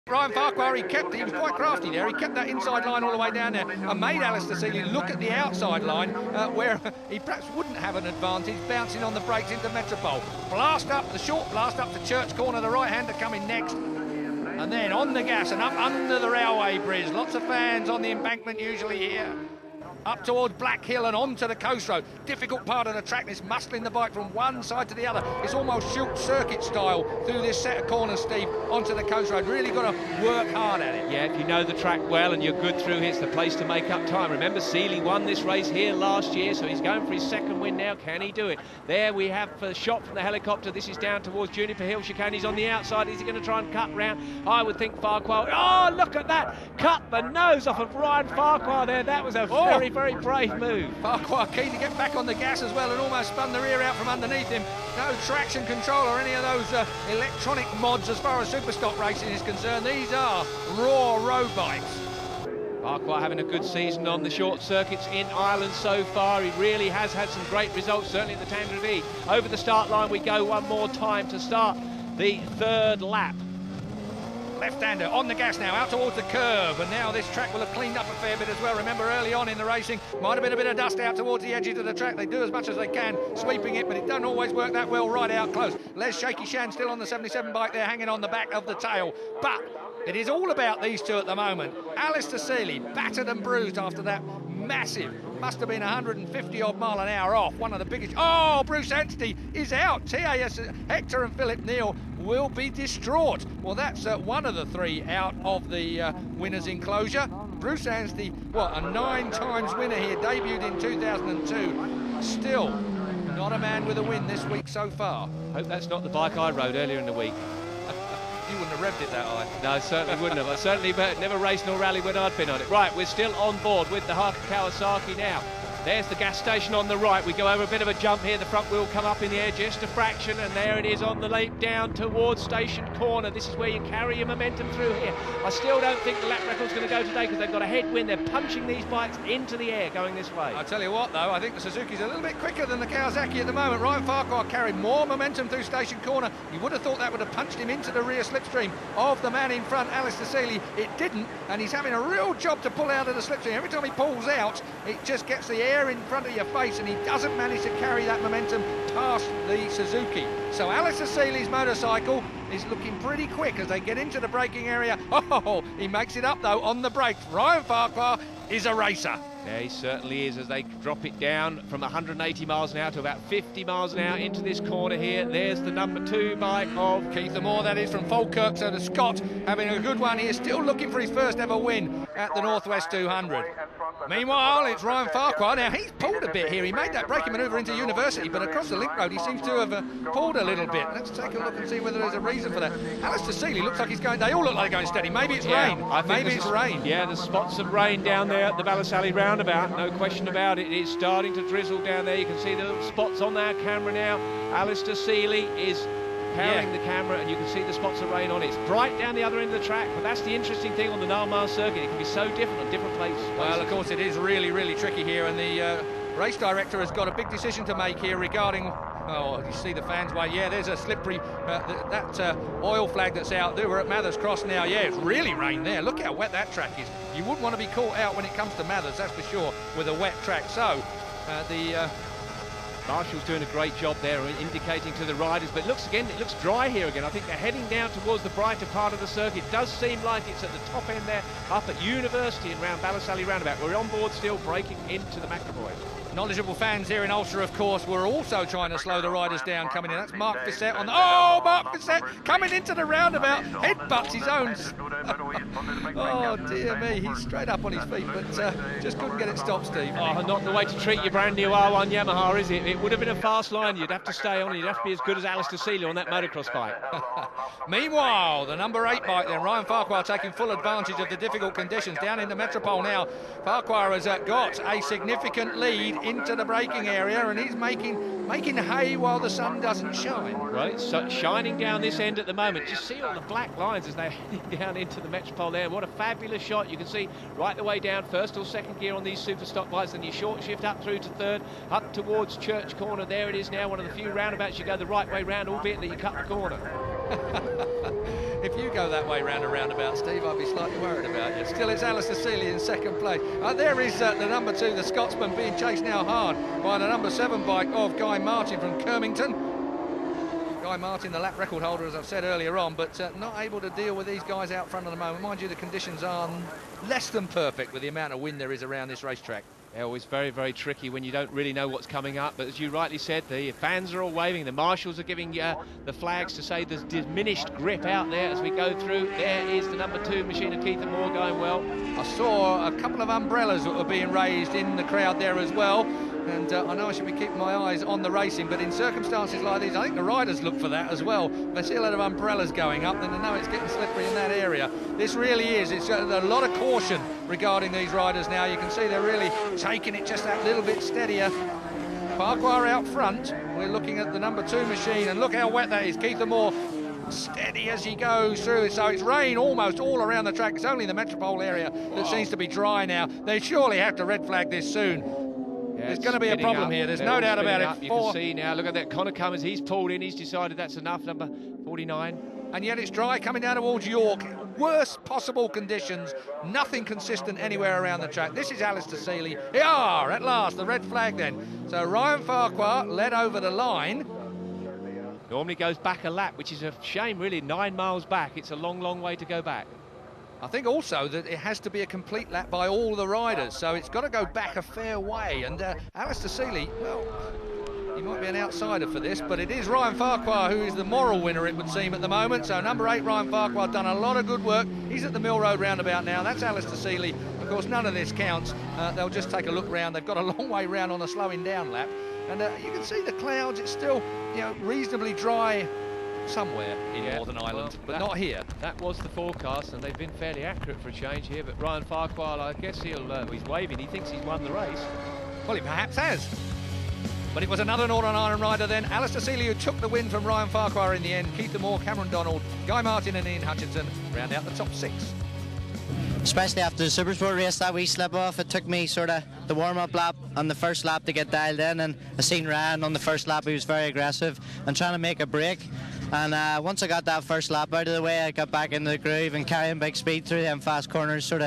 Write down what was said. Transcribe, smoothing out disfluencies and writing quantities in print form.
Ryan Farquhar, he was quite crafty there. He kept that inside line all the way down there and made Alistair Seeley look at the outside line where he perhaps wouldn't have an advantage, bouncing on the brakes into Metropole. Blast up, the short blast up to Church Corner, the right-hander coming next. And then on the gas and up under the railway bridge. Lots of fans on the embankment usually here. Up towards Black Hill and onto the coast road. Difficult part of the track, this muscling the bike from one side to the other. It's almost short circuit style through this set of corners, Steve, onto the coast road. Really got to work hard at it. Yeah, if you know the track well and you're good through here, it's the place to make up time. Remember, Seeley won this race here last year, so he's going for his second win now. Can he do it? There we have a shot from the helicopter. This is down towards Juniper Hill chicane. He's on the outside. Is he going to try and cut round? I would think Farquhar. Oh, look at that! Cut the nose off of Ryan Farquhar there. That was a very, very brave move. Farquhar keen to get back on the gas as well and almost spun the rear out from underneath him. No traction control or any of those electronic mods as far as Superstock racing is concerned. These are raw road bikes. Farquhar having a good season on the short circuits in Ireland so far. He really has had some great results, certainly at the Thames River. Over the start line we go one more time to start the third lap. Left-hander on the gas now, out towards the curve, and now this track will have cleaned up a fair bit as well. Remember, early on in the racing, might have been a bit of dust out towards the edges of the track. They do as much as they can, sweeping it, but it doesn't always work that well right out close. Les Shaky Shan still on the 77 bike there, hanging on the back of the tail, but it is all about these two at the moment. Alistair Seeley, battered and bruised after that massive, must have been 150 odd mile an hour off, one of the biggest. Oh, Bruce Anstey is out. TAS Hector and Philip Neal will be distraught. Well, that's one of the three out of the winners' enclosure. Bruce Anstey, what, a 9 times winner here, debuted in 2002. Still not a man with a win this week so far. Hope that's not the bike I rode earlier in the week. You wouldn't have revved it that high. No, certainly wouldn't have. I certainly never raced nor rally when I'd been on it. Right, we're still on board with the Harker Kawasaki now. There's the gas station on the right. We go over a bit of a jump here. The front wheel come up in the air just a fraction, and there it is on the leap down towards Station Corner. This is where you carry your momentum through here. I still don't think the lap record's going to go today because they've got a headwind. They're punching these bikes into the air going this way. I'll tell you what, though, I think the Suzuki's a little bit quicker than the Kawasaki at the moment. Ryan Farquhar carried more momentum through Station Corner. You would have thought that would have punched him into the rear slipstream of the man in front, Alistair Seeley. It didn't, and he's having a real job to pull out of the slipstream. Every time he pulls out, it just gets the air in front of your face, and he doesn't manage to carry that momentum past the Suzuki. So Alistair Seeley's motorcycle is looking pretty quick as they get into the braking area. Oh, he makes it up though on the brakes. Ryan Farquhar is a racer. Yeah, he certainly is, as they drop it down from 180 miles an hour to about 50 miles an hour into this corner here. There's the number 2 bike of Keith Moore, that is, from Falkirk. So the Scot having a good one here, still looking for his first ever win at the Northwest 200. Meanwhile, it's Ryan Farquhar. Now, he's pulled a bit here. He made that braking manoeuvre into University, but across the link road, he seems to have pulled a little bit. Let's take a look and see whether there's a reason for that. Alistair Seeley looks like he's going, they all look like they're going steady. Maybe it's rain. Maybe it's rain. Yeah, there's spots of rain down there at the Ballasally roundabout, no question about it. It is starting to drizzle down there. You can see the little spots on our camera now. Alistair Seeley is powering the camera, and you can see the spots of rain on it. It's bright down the other end of the track, but that's the interesting thing on the Nile Mile circuit. It can be so different on different places. Well, of course, it is really, really tricky here, and the race director has got a big decision to make here regarding... Oh, you see the fans way. Yeah, there's a slippery, that oil flag that's out there. We're at Mathers Cross now. Yeah, it's really rained there. Look how wet that track is. You wouldn't want to be caught out when it comes to Mathers, that's for sure, with a wet track. So, the... Marshall's doing a great job there, indicating to the riders, but it looks dry here again. I think they're heading down towards the brighter part of the circuit. It does seem like it's at the top end there, up at University and round Ballasally roundabout. We're on board still, breaking into the McAvoy. Knowledgeable fans here in Ulster, of course, were also trying to slow the riders down coming in. That's Mark Fissette on the... Oh, Mark Fissette coming into the roundabout, headbutts his own... Oh, dear me, he's straight up on his feet, but just couldn't get it stopped, Steve. Oh, not the way to treat your brand new R1 Yamaha, is it? It would have been a fast line. You'd have to stay on. You'd have to be as good as Alistair Seeley on that motocross bike. Meanwhile, the number 8 bike then, Ryan Farquhar taking full advantage of the difficult conditions. Down in the Metropole now, Farquhar has got a significant lead into the braking area, and he's making hay while the sun doesn't shine. Well, it's shining down this end at the moment. Just see all the black lines as they're heading down into the Metropole there. What a fabulous shot. You can see right the way down, first or second gear on these Superstock bikes, then you short shift up through to third, up towards Church Corner. There it is now, one of the few roundabouts you go the right way round, albeit that you cut the corner. If you go that way round and roundabout, Steve, I'd be slightly worried about you. Still, it's Alistair Seeley in second place. There is the number 2, the Scotsman, being chased now hard by the number 7 bike of Guy Martin from Kirmington. Guy Martin, the lap record holder, as I've said earlier on, but not able to deal with these guys out front at the moment. Mind you, the conditions are less than perfect with the amount of wind there is around this racetrack. They're always very, very tricky when you don't really know what's coming up. But as you rightly said, the fans are all waving. The marshals are giving the flags to say there's diminished grip out there as we go through. There is the number 2 machine of Keith and Moore going well. I saw a couple of umbrellas that were being raised in the crowd there as well. And I know I should be keeping my eyes on the racing, but in circumstances like these, I think the riders look for that as well. They see a lot of umbrellas going up, then they know it's getting slippery in that area. This really is. It's a lot of caution regarding these riders now. You can see they're really taking it just that little bit steadier. Farquhar out front. We're looking at the number 2 machine, and look how wet that is. Keith Moore steady as he goes through. So it's rain almost all around the track. It's only the Metropole area that seems to be dry now. They surely have to red flag this soon. Yeah, there's going to be a problem here, there's no doubt about it. You can see now, look at that, Connor Cummins, he's pulled in, he's decided that's enough, number 49. And yet it's dry coming down towards York. Worst possible conditions, nothing consistent anywhere around the track. This is Alistair Seeley. Yeah, at last, the red flag then. So Ryan Farquhar led over the line. Normally goes back a lap, which is a shame really, 9 miles back. It's a long, long way to go back. I think also that it has to be a complete lap by all the riders, so it's got to go back a fair way. And Alistair Seeley, well, he might be an outsider for this, but it is Ryan Farquhar who is the moral winner, it would seem, at the moment. So number 8, Ryan Farquhar, done a lot of good work. He's at the Mill Road roundabout now. That's Alistair Seeley. Of course, none of this counts. They'll just take a look round. They've got a long way round on a slowing down lap. And you can see the clouds. It's still, reasonably dry somewhere in Northern Ireland, but not here. That was the forecast, and they've been fairly accurate for a change here. But Ryan Farquhar, I guess he's waving. He thinks he's won the race. Well, he perhaps has. But it was another Northern Ireland rider then, Alistair Seeley, who took the win from Ryan Farquhar in the end. Keith Moore, Cameron Donald, Guy Martin and Ian Hutchinson round out the top 6. Especially after the Supersport race, that wee slip off, it took me sort of the warm-up lap and the first lap to get dialed in, and I seen Ryan on the first lap. He was very aggressive and trying to make a break, and once I got that first lap out of the way, I got back into the groove and carrying big speed through them fast corners, sort of